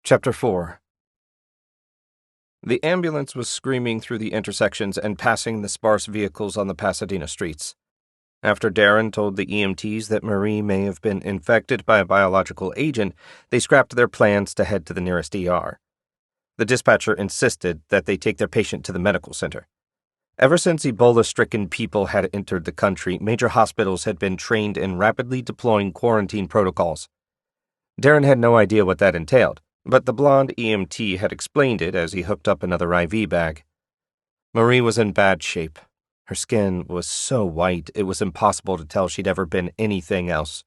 Chapter 4. The ambulance was screaming through the intersections and passing the sparse vehicles on the Pasadena streets. After Darren told the EMTs that Marie may have been infected by a biological agent, they scrapped their plans to head to the nearest ER. The dispatcher insisted that they take their patient to the medical center. Ever since Ebola-stricken people had entered the country, major hospitals had been trained in rapidly deploying quarantine protocols. Darren had no idea what that entailed, but the blonde EMT had explained it as he hooked up another IV bag. Marie was in bad shape. Her skin was so white it was impossible to tell she'd ever been anything else.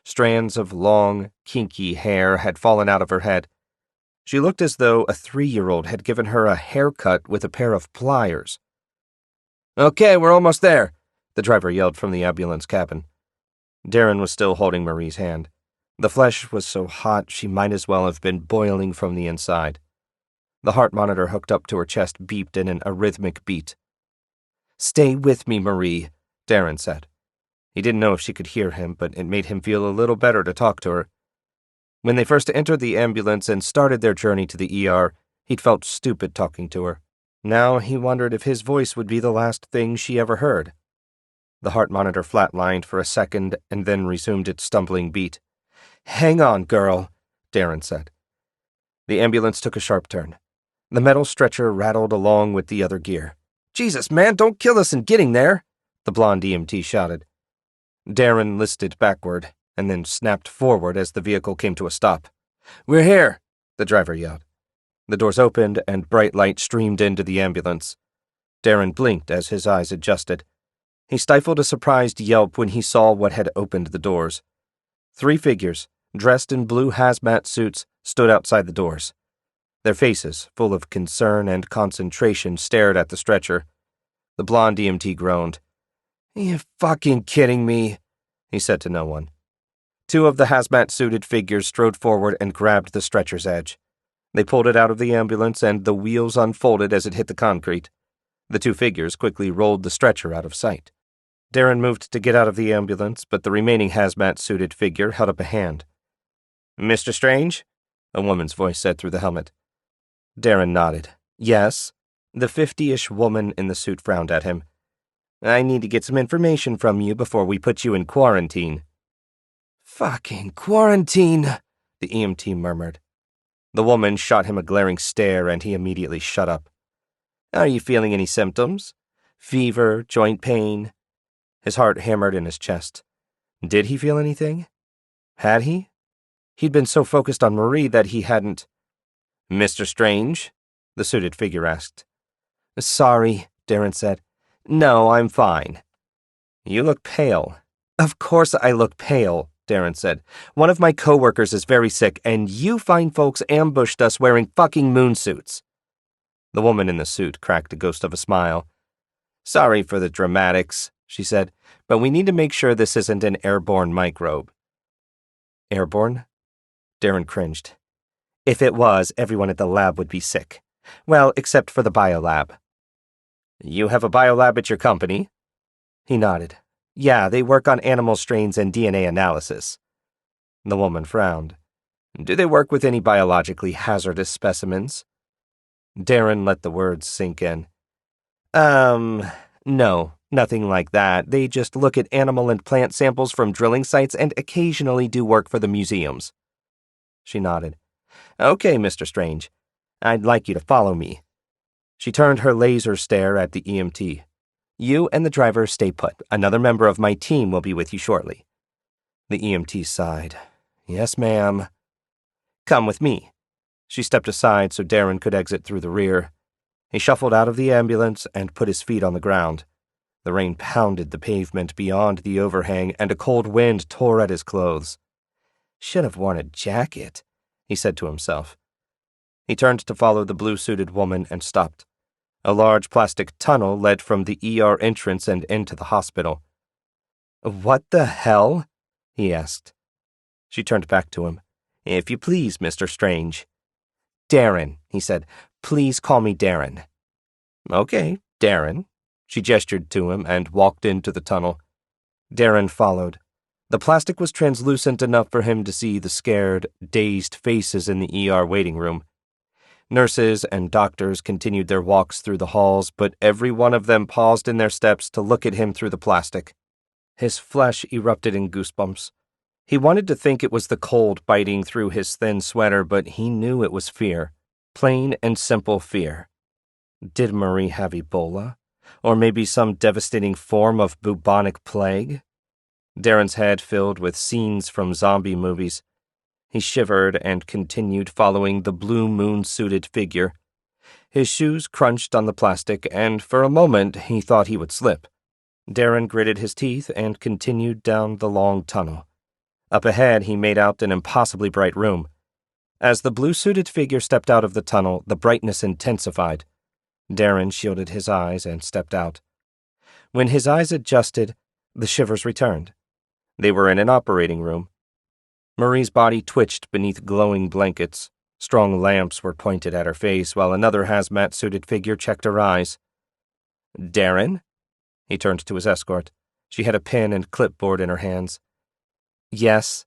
Strands of long, kinky hair had fallen out of her head. She looked as though a 3-year-old had given her a haircut with a pair of pliers. "Okay, we're almost there," the driver yelled from the ambulance cabin. Darren was still holding Marie's hand. The flesh was so hot she might as well have been boiling from the inside. The heart monitor hooked up to her chest beeped in an arrhythmic beat. "Stay with me, Marie," Darren said. He didn't know if she could hear him, but it made him feel a little better to talk to her. When they first entered the ambulance and started their journey to the ER, he'd felt stupid talking to her. Now he wondered if his voice would be the last thing she ever heard. The heart monitor flatlined for a second and then resumed its stumbling beat. "Hang on, girl," Darren said. The ambulance took a sharp turn. The metal stretcher rattled along with the other gear. "Jesus, man, don't kill us in getting there," the blonde EMT shouted. Darren listed backward and then snapped forward as the vehicle came to a stop. "We're here," the driver yelled. The doors opened and bright light streamed into the ambulance. Darren blinked as his eyes adjusted. He stifled a surprised yelp when he saw what had opened the doors. 3 figures, dressed in blue hazmat suits, stood outside the doors. Their faces, full of concern and concentration, stared at the stretcher. The blonde EMT groaned. "Are you fucking kidding me?" he said to no one. 2 of the hazmat-suited figures strode forward and grabbed the stretcher's edge. They pulled it out of the ambulance, and the wheels unfolded as it hit the concrete. The 2 figures quickly rolled the stretcher out of sight. Darren moved to get out of the ambulance, but the remaining hazmat-suited figure held up a hand. "Mr. Strange?" a woman's voice said through the helmet. Darren nodded. "Yes." The 50-ish woman in the suit frowned at him. "I need to get some information from you before we put you in quarantine." "Fucking quarantine," the EMT murmured. The woman shot him a glaring stare, and he immediately shut up. "Are you feeling any symptoms? Fever, joint pain?" His heart hammered in his chest. Did he feel anything? Had he? He'd been so focused on Marie that he hadn't. "Mr. Strange?" the suited figure asked. "Sorry," Darren said. "No, I'm fine." "You look pale." "Of course I look pale," Darren said. "One of my coworkers is very sick, and you fine folks ambushed us wearing fucking moon suits." The woman in the suit cracked a ghost of a smile. "Sorry for the dramatics," she said, "but we need to make sure this isn't an airborne microbe." "Airborne?" Darren cringed. "If it was, everyone at the lab would be sick. Well, except for the biolab." "You have a biolab at your company?" He nodded. "Yeah, they work on animal strains and DNA analysis." The woman frowned. "Do they work with any biologically hazardous specimens?" Darren let the words sink in. No, nothing like that. They just look at animal and plant samples from drilling sites and occasionally do work for the museums." She nodded. "Okay, Mr. Strange. I'd like you to follow me." She turned her laser stare at the EMT. "You and the driver stay put. Another member of my team will be with you shortly." The EMT sighed. "Yes, ma'am." "Come with me." She stepped aside so Darren could exit through the rear. He shuffled out of the ambulance and put his feet on the ground. The rain pounded the pavement beyond the overhang, and a cold wind tore at his clothes. "Should have worn a jacket," he said to himself. He turned to follow the blue-suited woman and stopped. A large plastic tunnel led from the ER entrance and into the hospital. "What the hell?" he asked. She turned back to him. "If you please, Mr. Strange." "Darren," he said. "Please call me Darren." "Okay, Darren." She gestured to him and walked into the tunnel. Darren followed. The plastic was translucent enough for him to see the scared, dazed faces in the ER waiting room. Nurses and doctors continued their walks through the halls, but every one of them paused in their steps to look at him through the plastic. His flesh erupted in goosebumps. He wanted to think it was the cold biting through his thin sweater, but he knew it was fear. Plain and simple fear. Did Marie have Ebola? Or maybe some devastating form of bubonic plague? Darren's head filled with scenes from zombie movies. He shivered and continued following the blue moon-suited figure. His shoes crunched on the plastic, and for a moment he thought he would slip. Darren gritted his teeth and continued down the long tunnel. Up ahead, he made out an impossibly bright room. As the blue-suited figure stepped out of the tunnel, the brightness intensified. Darren shielded his eyes and stepped out. When his eyes adjusted, the shivers returned. They were in an operating room. Marie's body twitched beneath glowing blankets. Strong lamps were pointed at her face, while another hazmat-suited figure checked her eyes. "Darren?" He turned to his escort. She had a pen and clipboard in her hands. "Yes."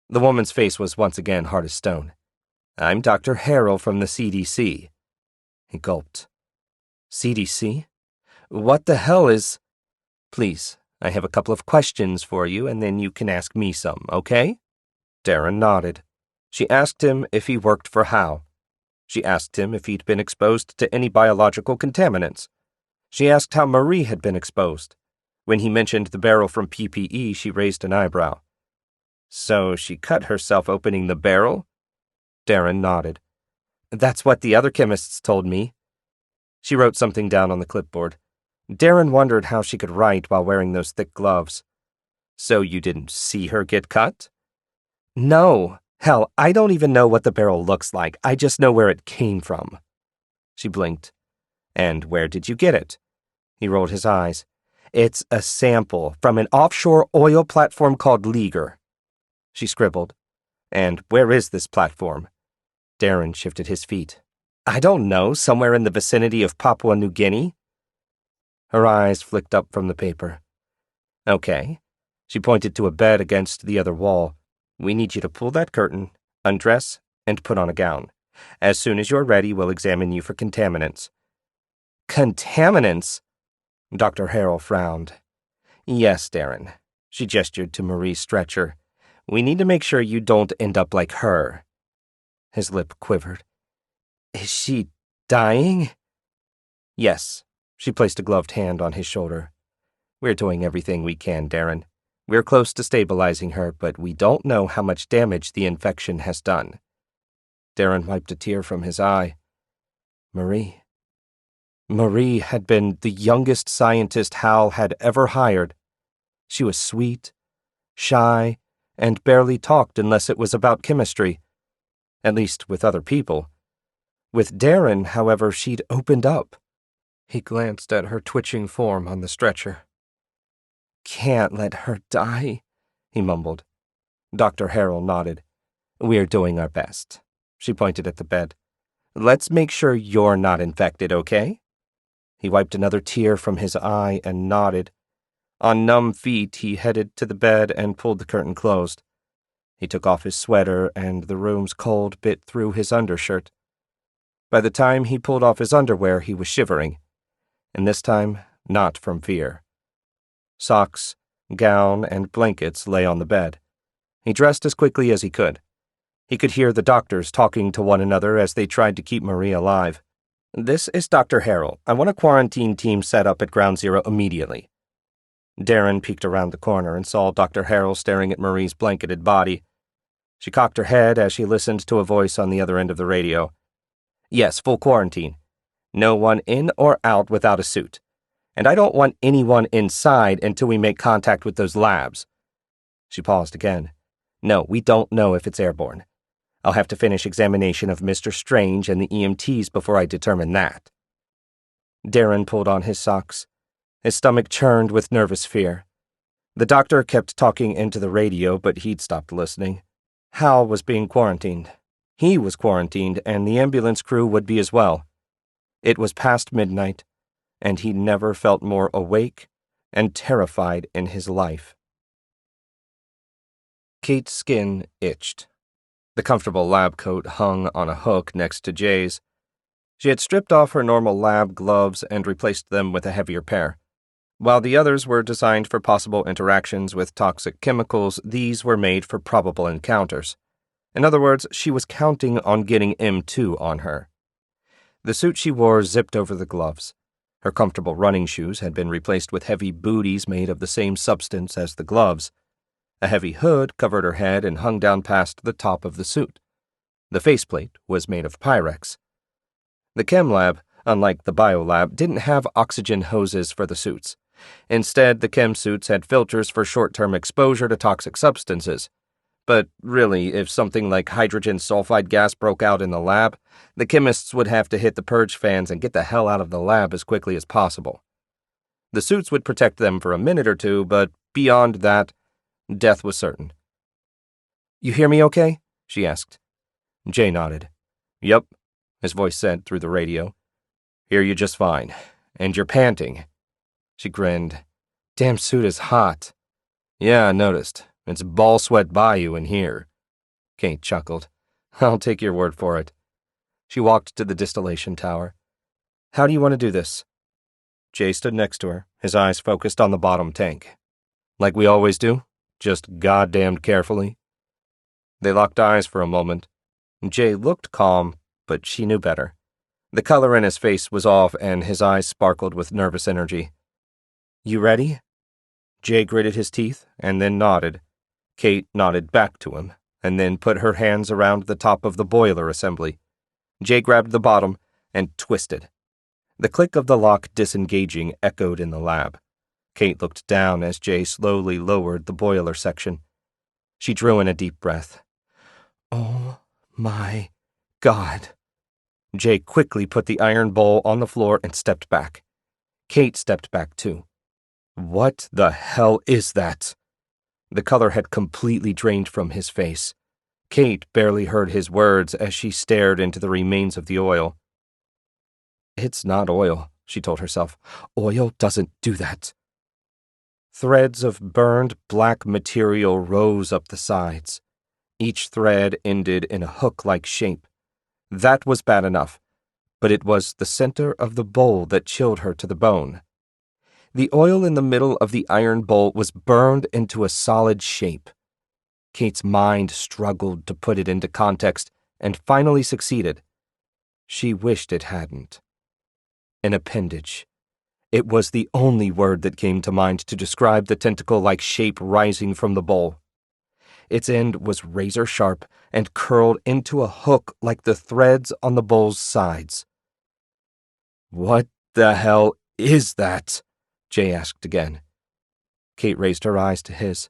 The woman's face was once again hard as stone. "I'm Dr. Harrell from the CDC." He gulped. "CDC? What the hell is—" "Please, I have a couple of questions for you, and then you can ask me some, okay?" Darren nodded. She asked him if he worked for Howe. She asked him if he'd been exposed to any biological contaminants. She asked how Marie had been exposed. When he mentioned the barrel from PPE, she raised an eyebrow. "So she cut herself opening the barrel?" Darren nodded. "That's what the other chemists told me." She wrote something down on the clipboard. Darren wondered how she could write while wearing those thick gloves. "So you didn't see her get cut?" "No. Hell, I don't even know what the barrel looks like. I just know where it came from." She blinked. "And where did you get it?" He rolled his eyes. "It's a sample from an offshore oil platform called Leaguer." She scribbled. "And where is this platform?" Darren shifted his feet. "I don't know, somewhere in the vicinity of Papua New Guinea." Her eyes flicked up from the paper. "Okay." She pointed to a bed against the other wall. "We need you to pull that curtain, undress, and put on a gown. As soon as you're ready, we'll examine you for contaminants." "Contaminants?" Dr. Harrell frowned. "Yes, Darren." She gestured to Marie's stretcher. "We need to make sure you don't end up like her." His lip quivered. "Is she dying?" "Yes." She placed a gloved hand on his shoulder. "We're doing everything we can, Darren. We're close to stabilizing her, but we don't know how much damage the infection has done." Darren wiped a tear from his eye. Marie. Marie had been the youngest scientist Hal had ever hired. She was sweet, shy, and barely talked unless it was about chemistry. At least with other people. With Darren, however, she'd opened up. He glanced at her twitching form on the stretcher. "Can't let her die," he mumbled. Dr. Harrell nodded. "We're doing our best." She pointed at the bed. "Let's make sure you're not infected, okay?" He wiped another tear from his eye and nodded. On numb feet, he headed to the bed and pulled the curtain closed. He took off his sweater, and the room's cold bit through his undershirt. By the time he pulled off his underwear, he was shivering. And this time, not from fear. Socks, gown, and blankets lay on the bed. He dressed as quickly as he could. He could hear the doctors talking to one another as they tried to keep Marie alive. "This is Dr. Harrell. I want a quarantine team set up at Ground Zero immediately." Darren peeked around the corner and saw Dr. Harrell staring at Marie's blanketed body. She cocked her head as she listened to a voice on the other end of the radio. "Yes, full quarantine. No one in or out without a suit. And I don't want anyone inside until we make contact with those labs." She paused again. "No, we don't know if it's airborne. I'll have to finish examination of Mr. Strange and the EMTs before I determine that." Darren pulled on his socks. His stomach churned with nervous fear. The doctor kept talking into the radio, but he'd stopped listening. Hal was being quarantined. He was quarantined, and the ambulance crew would be as well. It was past midnight, and he never felt more awake and terrified in his life. Kate's skin itched. The comfortable lab coat hung on a hook next to Jay's. She had stripped off her normal lab gloves and replaced them with a heavier pair. While the others were designed for possible interactions with toxic chemicals, these were made for probable encounters. In other words, she was counting on getting M2 on her. The suit she wore zipped over the gloves. Her comfortable running shoes had been replaced with heavy booties made of the same substance as the gloves. A heavy hood covered her head and hung down past the top of the suit. The faceplate was made of Pyrex. The chem lab, unlike the biolab, didn't have oxygen hoses for the suits. Instead, the chem suits had filters for short-term exposure to toxic substances. But really, if something like hydrogen sulfide gas broke out in the lab, the chemists would have to hit the purge fans and get the hell out of the lab as quickly as possible. The suits would protect them for a minute or two, but beyond that, death was certain. "You hear me okay?" she asked. Jay nodded. "Yep," his voice said through the radio. "Hear you just fine. And you're panting." She grinned. "Damn suit is hot." "Yeah, I noticed. It's ball sweat bayou in here." Kate chuckled. "I'll take your word for it." She walked to the distillation tower. "How do you want to do this?" Jay stood next to her, his eyes focused on the bottom tank. "Like we always do? Just goddamned carefully?" They locked eyes for a moment. Jay looked calm, but she knew better. The color in his face was off, and his eyes sparkled with nervous energy. "You ready?" Jay gritted his teeth and then nodded. Kate nodded back to him, and then put her hands around the top of the boiler assembly. Jay grabbed the bottom and twisted. The click of the lock disengaging echoed in the lab. Kate looked down as Jay slowly lowered the boiler section. She drew in a deep breath. "Oh my God." Jay quickly put the iron bowl on the floor and stepped back. Kate stepped back too. "What the hell is that?" The color had completely drained from his face. Kate barely heard his words as she stared into the remains of the oil. "It's not oil," she told herself. "Oil doesn't do that." Threads of burned black material rose up the sides. Each thread ended in a hook-like shape. That was bad enough, but it was the center of the bowl that chilled her to the bone. The oil in the middle of the iron bowl was burned into a solid shape. Kate's mind struggled to put it into context and finally succeeded. She wished it hadn't. An appendage. It was the only word that came to mind to describe the tentacle-like shape rising from the bowl. Its end was razor-sharp and curled into a hook like the threads on the bowl's sides. "What the hell is that?" Jay asked again. Kate raised her eyes to his.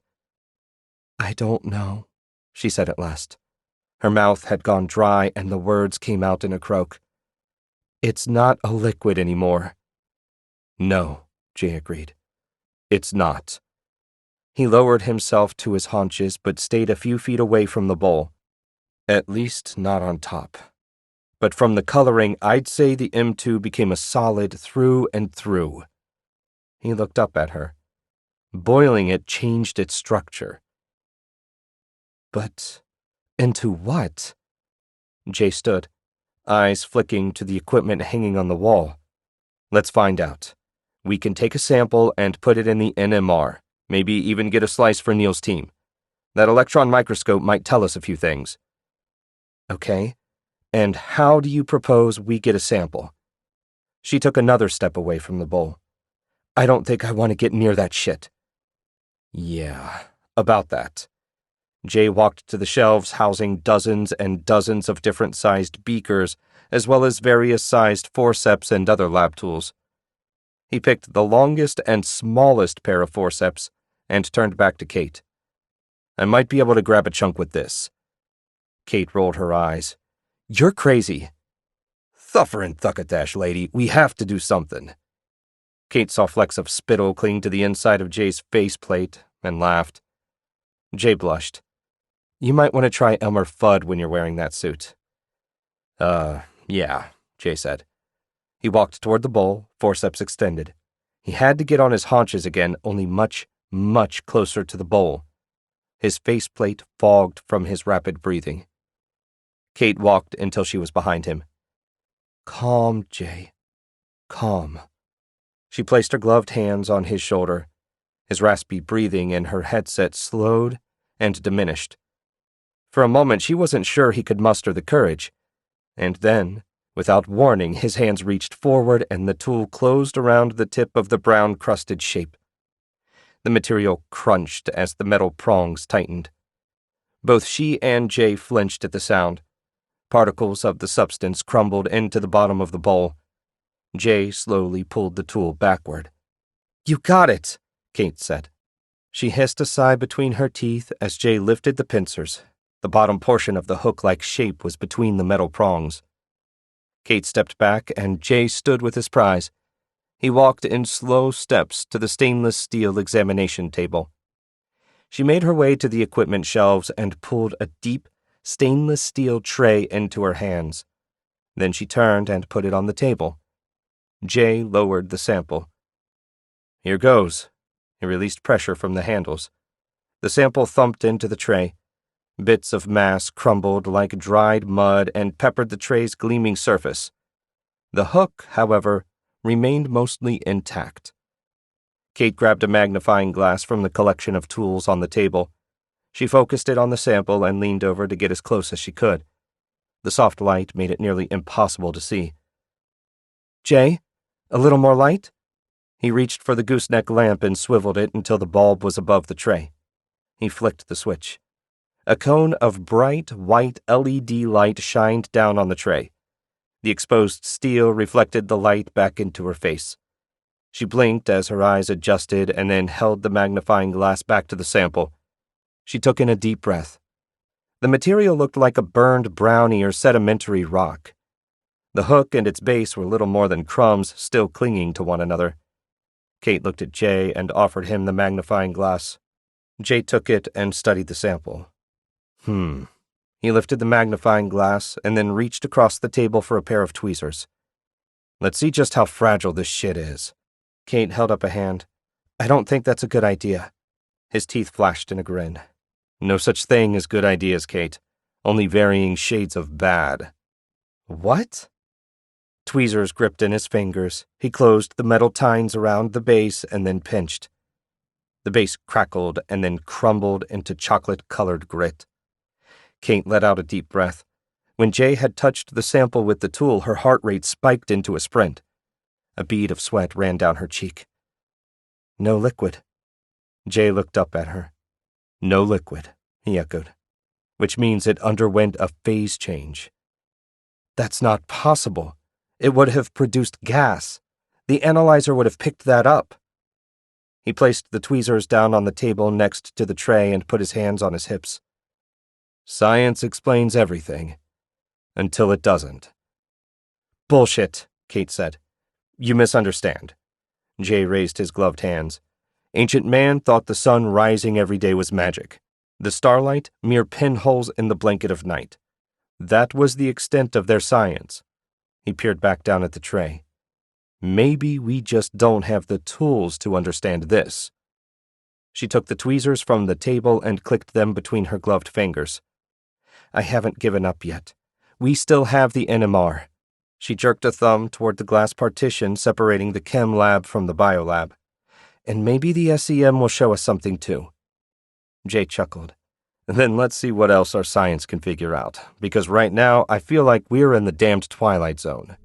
"I don't know," she said at last. Her mouth had gone dry and the words came out in a croak. "It's not a liquid anymore." "No," Jay agreed. "It's not." He lowered himself to his haunches but stayed a few feet away from the bowl. "At least not on top. But from the coloring, I'd say the M2 became a solid through and through." He looked up at her. "Boiling it changed its structure." "But into what?" Jay stood, eyes flicking to the equipment hanging on the wall. "Let's find out. We can take a sample and put it in the NMR, maybe even get a slice for Neil's team. That electron microscope might tell us a few things." "Okay, and how do you propose we get a sample?" She took another step away from the bowl. "I don't think I want to get near that shit." "Yeah, about that." Jay walked to the shelves housing dozens and dozens of different-sized beakers, as well as various-sized forceps and other lab tools. He picked the longest and smallest pair of forceps and turned back to Kate. "I might be able to grab a chunk with this." Kate rolled her eyes. "You're crazy." "Thuffer thuckatash, lady, we have to do something." Kate saw flecks of spittle cling to the inside of Jay's faceplate and laughed. Jay blushed. "You might want to try Elmer Fudd when you're wearing that suit." Yeah," Jay said. He walked toward the bowl, forceps extended. He had to get on his haunches again, only much, much closer to the bowl. his faceplate fogged from his rapid breathing. Kate walked until she was behind him. "Calm, Jay. Calm." She placed her gloved hands on his shoulder. His raspy breathing in her headset slowed and diminished. For a moment, she wasn't sure he could muster the courage. And then, without warning, his hands reached forward and the tool closed around the tip of the brown-crusted shape. The material crunched as the metal prongs tightened. Both she and Jay flinched at the sound. Particles of the substance crumbled into the bottom of the bowl. Jay slowly pulled the tool backward. "You got it," Kate said. She hissed a sigh between her teeth as Jay lifted the pincers. The bottom portion of the hook-like shape was between the metal prongs. Kate stepped back, and Jay stood with his prize. He walked in slow steps to the stainless steel examination table. She made her way to the equipment shelves and pulled a deep, stainless steel tray into her hands. Then she turned and put it on the table. Jay lowered the sample. "Here goes." He released pressure from the handles. The sample thumped into the tray. Bits of mass crumbled like dried mud and peppered the tray's gleaming surface. The hook, however, remained mostly intact. Kate grabbed a magnifying glass from the collection of tools on the table. She focused it on the sample and leaned over to get as close as she could. The soft light made it nearly impossible to see. "Jay, a little more light?" He reached for the gooseneck lamp and swiveled it until the bulb was above the tray. He flicked the switch. A cone of bright, white LED light shined down on the tray. The exposed steel reflected the light back into her face. She blinked as her eyes adjusted and then held the magnifying glass back to the sample. She took in a deep breath. The material looked like a burned brownie or sedimentary rock. The hook and its base were little more than crumbs still clinging to one another. Kate looked at Jay and offered him the magnifying glass. Jay took it and studied the sample. He lifted the magnifying glass and then reached across the table for a pair of tweezers. "Let's see just how fragile this shit is." Kate held up a hand. "I don't think that's a good idea." His teeth flashed in a grin. "No such thing as good ideas, Kate. Only varying shades of bad." "What?" Tweezers gripped in his fingers. He closed the metal tines around the base and then pinched. The base crackled and then crumbled into chocolate-colored grit. Kate let out a deep breath. When Jay had touched the sample with the tool, her heart rate spiked into a sprint. A bead of sweat ran down her cheek. "No liquid." Jay looked up at her. "No liquid," he echoed, "which means it underwent a phase change." "That's not possible. It would have produced gas. The analyzer would have picked that up." He placed the tweezers down on the table next to the tray and put his hands on his hips. "Science explains everything. Until it doesn't." "Bullshit," Kate said. "You misunderstand." Jay raised his gloved hands. "Ancient man thought the sun rising every day was magic. The starlight, mere pinholes in the blanket of night. That was the extent of their science." He peered back down at the tray. "Maybe we just don't have the tools to understand this." She took the tweezers from the table and clicked them between her gloved fingers. "I haven't given up yet. We still have the NMR." She jerked a thumb toward the glass partition separating the chem lab from the biolab. "And maybe the SEM will show us something too." Jay chuckled. "Then let's see what else our science can figure out, because right now I feel like we're in the damned Twilight Zone."